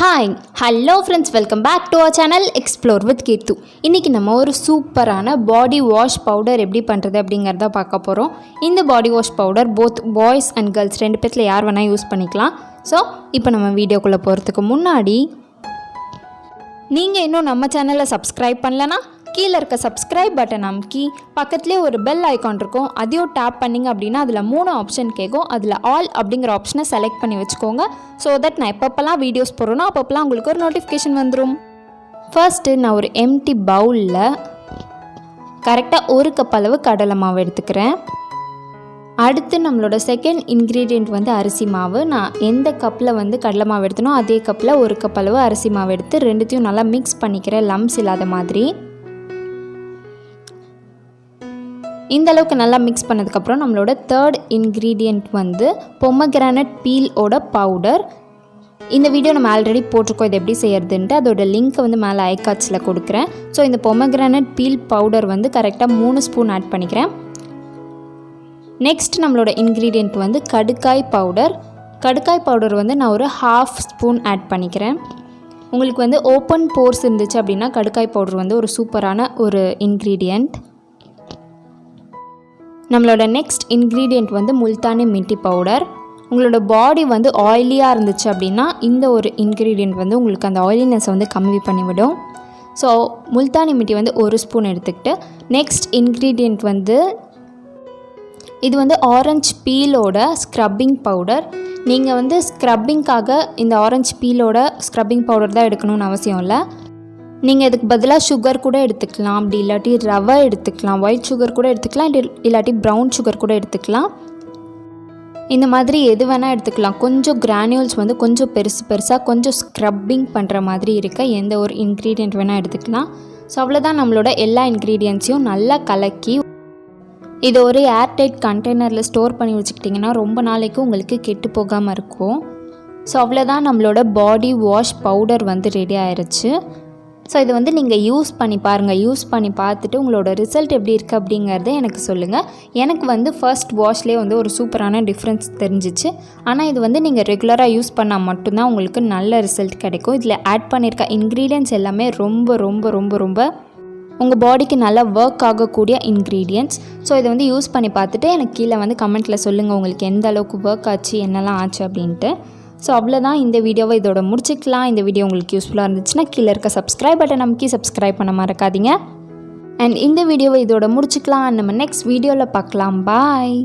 Hi hello friends, welcome back to our channel explore with Keerthu. இன்றைக்கி நம்ம ஒரு சூப்பரான பாடி வாஷ் பவுடர் எப்படி பண்ணுறது அப்படிங்கிறத பார்க்க போகிறோம். இந்த body wash powder both boys and girls ரெண்டு பேர்த்தில் யார் வேணால் யூஸ் பண்ணிக்கலாம். ஸோ இப்போ நம்ம வீடியோக்குள்ளே போகிறதுக்கு முன்னாடி நீங்கள் இன்னும் நம்ம சேனலை சப்ஸ்கிரைப் பண்ணலன்னா கீழே இருக்க சப்ஸ்கிரைப் பட்டன் அமுக்கி பக்கத்துலேயே ஒரு பெல் ஐக்கான் இருக்கும், அதையும் டேப் பண்ணிங்க அப்படின்னா அதில் 3 ஆப்ஷன் கேட்கும். அதில் ஆல் அப்படிங்கிற ஆப்ஷனை செலக்ட் பண்ணி வச்சுக்கோங்க. ஸோ தட் நான் எப்பப்பெல்லாம் வீடியோஸ் போடுறேனோ அப்பப்பெல்லாம் உங்களுக்கு ஒரு நோட்டிஃபிகேஷன் வந்துடும். ஃபர்ஸ்ட்டு நான் ஒரு எம்டி பவுலில் கரெக்டாக 1 கப் அளவு கடலை மாவு எடுத்துக்கிறேன். அடுத்து நம்மளோட செகண்ட் இன்க்ரீடியண்ட் வந்து அரிசி மாவு. நான் எந்த கப்பில் வந்து கடலை மாவு எடுத்தனோ அதே கப்பில் 1 கப் அளவு அரிசி மாவு எடுத்து ரெண்டுத்தையும் நல்லா மிக்ஸ் பண்ணிக்கிறேன், லம்ஸ் இல்லாத மாதிரி. இந்த அளவுக்கு நல்லா மிக்ஸ் பண்ணதுக்கப்புறம் நம்மளோட தேர்ட் இன்க்ரீடியண்ட் வந்து பொமக்ரானட் பீலோட பவுடர். இந்த வீடியோ நம்ம ஆல்ரெடி போட்டிருக்கோம் இது எப்படி செய்யறதுன்ட்டு, அதோட லிங்க்கை வந்து மேலே ஐகார்ட்ஸில் கொடுக்குறேன். ஸோ இந்த பொமக்ரானட் பீல் பவுடர் வந்து கரெக்டாக 3 ஸ்பூன் ஆட் பண்ணிக்கிறேன். நெக்ஸ்ட் நம்மளோட இன்க்ரீடியண்ட் வந்து கடுக்காய் பவுடர். கடுக்காய் பவுடர் வந்து நான் ஒரு 1/2 ஸ்பூன் ஆட் பண்ணிக்கிறேன். உங்களுக்கு வந்து ஓப்பன் போர்ஸ் இருந்துச்சு அப்படின்னா கடுக்காய் பவுடர் வந்து ஒரு சூப்பரான ஒரு இன்க்ரீடியண்ட். நம்மளோட நெக்ஸ்ட் இன்க்ரீடியண்ட் வந்து முல்தானி மிட்டி பவுடர். உங்களோட பாடி வந்து ஆயிலியாக இருந்துச்சு அப்படின்னா இந்த ஒரு இன்க்ரீடியண்ட் வந்து உங்களுக்கு அந்த ஆயிலினஸை வந்து கம்மி பண்ணிவிடும். ஸோ முல்தானி மிட்டி வந்து 1 ஸ்பூன் எடுத்துக்கிட்டு நெக்ஸ்ட் இன்க்ரீடியண்ட் வந்து இது வந்து ஆரஞ்சு பீலோட ஸ்க்ரப்பிங் பவுடர். நீங்கள் வந்து ஸ்க்ரப்பிங்காக இந்த ஆரஞ்சு பீலோட ஸ்க்ரப்பிங் பவுடர் தான் எடுக்கணும்னு அவசியம் இல்லை. நீங்கள் இதுக்கு பதிலாக சுகர் கூட எடுத்துக்கலாம், அப்படி இல்லாட்டி ரவை எடுத்துக்கலாம், ஒயிட் சுகர் கூட எடுத்துக்கலாம், இல்லாட்டி ப்ரௌன் சுகர் கூட எடுத்துக்கலாம். இந்த மாதிரி எது வேணால் எடுத்துக்கலாம். கொஞ்சம் கிரானியூல்ஸ் வந்து கொஞ்சம் பெருசாக கொஞ்சம் ஸ்க்ரப்பிங் பண்ணுற மாதிரி இருக்க எந்த ஒரு இன்க்ரீடியண்ட் வேணால் எடுத்துக்கலாம். ஸோ அவ்வளோதான், நம்மளோட எல்லா இன்க்ரீடியன்ட்ஸையும் நல்லா கலக்கி இது ஒரு ஏர்டைட் கண்டெய்னரில் ஸ்டோர் பண்ணி வச்சுக்கிட்டிங்கன்னா ரொம்ப நாளைக்கு உங்களுக்கு கெட்டு போகாமல் இருக்கும். ஸோ அவ்வளோதான், நம்மளோட பாடி வாஷ் பவுடர் வந்து ரெடி ஆயிடுச்சு. ஸோ இதை வந்து நீங்கள் யூஸ் பண்ணி பாருங்கள். யூஸ் பண்ணி பார்த்துட்டு உங்களோட ரிசல்ட் எப்படி இருக்குது அப்படிங்கிறத எனக்கு சொல்லுங்கள். எனக்கு வந்து ஃபர்ஸ்ட் வாஷ்லேயே வந்து ஒரு சூப்பரான டிஃப்ரென்ஸ் தெரிஞ்சிச்சு. ஆனால் இது வந்து நீங்கள் ரெகுலராக யூஸ் பண்ணால் மட்டும்தான் உங்களுக்கு நல்ல ரிசல்ட் கிடைக்கும். இதில் ஆட் பண்ணியிருக்க இன்க்ரீடியன்ட்ஸ் எல்லாமே ரொம்ப ரொம்ப ரொம்ப ரொம்ப உங்கள் பாடிக்கு நல்லா ஒர்க் ஆகக்கூடிய இன்க்ரீடியன்ட்ஸ். ஸோ இதை வந்து யூஸ் பண்ணி பார்த்துட்டு எனக்கு கீழே வந்து கமெண்ட்டில் சொல்லுங்கள் உங்களுக்கு எந்த அளவுக்கு ஒர்க் ஆச்சு, என்னெல்லாம் ஆச்சு அப்படின்ட்டு. ஸோ அவ்வளோதான், இந்த வீடியோவை இதோட முடிச்சிக்கலாம். இந்த வீடியோ உங்களுக்கு யூஸ்ஃபுல்லாக இருந்துச்சுன்னா கீழே இருக்க சப்ஸ்கிரைப் பட்டன் நமக்கு சப்ஸ்கிரைப் பண்ண மறக்காதீங்க. அண்ட் இந்த வீடியோவை இதோட முடிச்சிக்கலாம். நம்ம நெக்ஸ்ட் வீடியோவில் பார்க்கலாம். பாய்.